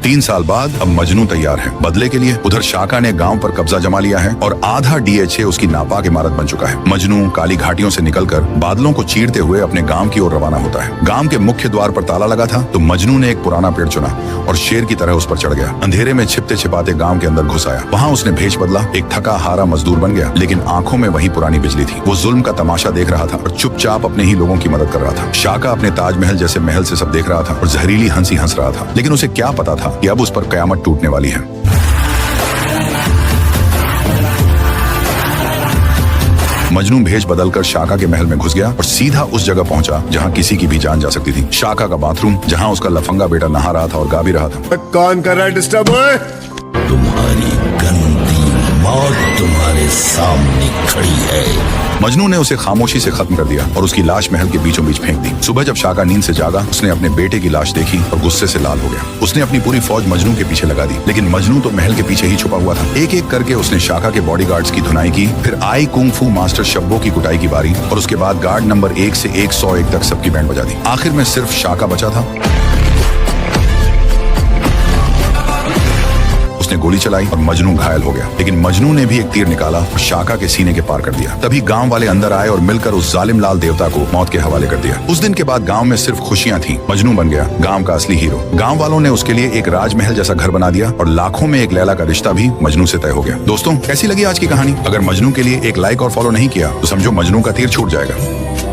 3 साल बाद अब मजनू तैयार है बदले के लिए। उधर शाका ने गांव पर कब्जा जमा लिया है और आधा डीएचए उसकी नापाक इमारत बन चुका है। मजनू काली घाटियों से निकलकर बादलों को चीरते हुए अपने गांव की ओर रवाना होता है। गांव के मुख्य द्वार पर ताला लगा था तो मजनू ने एक पुराना पेड़ चुना और शेर की तरह उस पर चढ़ गया। अंधेरे में छिपते छिपाते गांव के अंदर घुस आया। वहां उसने भेष बदला, एक थका हारा मजदूर बन गया, लेकिन आंखों में वही पुरानी बिजली थी। वो जुल्म का तमाशा देख रहा था और चुपचाप अपने ही लोगों की मदद कर रहा था। शाका अपने ताजमहल जैसे महल से सब देख रहा था और जहरीली हंसी हंस रहा था, लेकिन उसे क्या पता था कि अब उस पर कयामत टूटने वाली है। मजनू भेष बदलकर शाका के महल में घुस गया और सीधा उस जगह पहुंचा जहां किसी की भी जान जा सकती थी। शाका का बाथरूम, जहां उसका लफंगा बेटा नहा रहा था और गा भी रहा था। कौन कर रहा है डिस्टर्ब? तुम्हारी गंदी मौत तुम्हारे सामने खड़ी है। मजनू ने उसे खामोशी से खत्म कर दिया और उसकी लाश महल के बीचों बीच फेंक दी। सुबह जब शाका नींद से जागा, उसने अपने बेटे की लाश देखी और गुस्से से लाल हो गया। उसने अपनी पूरी फौज मजनू के पीछे लगा दी, लेकिन मजनू तो महल के पीछे ही छुपा हुआ था। एक एक करके उसने शाका के बॉडीगार्ड्स की धुनाई की, फिर आई कुंग फू मास्टर शब्बो की कुटाई की बारी, और उसके बाद गार्ड नंबर 1 से 101 तक सबकी बैंड बजा दी। आखिर में सिर्फ शाका बचा था। उसने गोली चलाई और मजनू घायल हो गया, लेकिन मजनू ने भी एक तीर निकाला और शाका के सीने के पार कर दिया। तभी गांव वाले अंदर आए और मिलकर उस जालिम लाल देवता को मौत के हवाले कर दिया। उस दिन के बाद गांव में सिर्फ खुशियां थीं। मजनू बन गया गांव का असली हीरो। गांव वालों ने उसके लिए एक राजमहल जैसा घर बना दिया और लाखों में एक लैला का रिश्ता भी मजनू से तय हो गया। दोस्तों, कैसी लगी आज की कहानी? अगर मजनू के लिए एक लाइक और फॉलो नहीं किया तो समझो मजनू का तीर छूट जाएगा।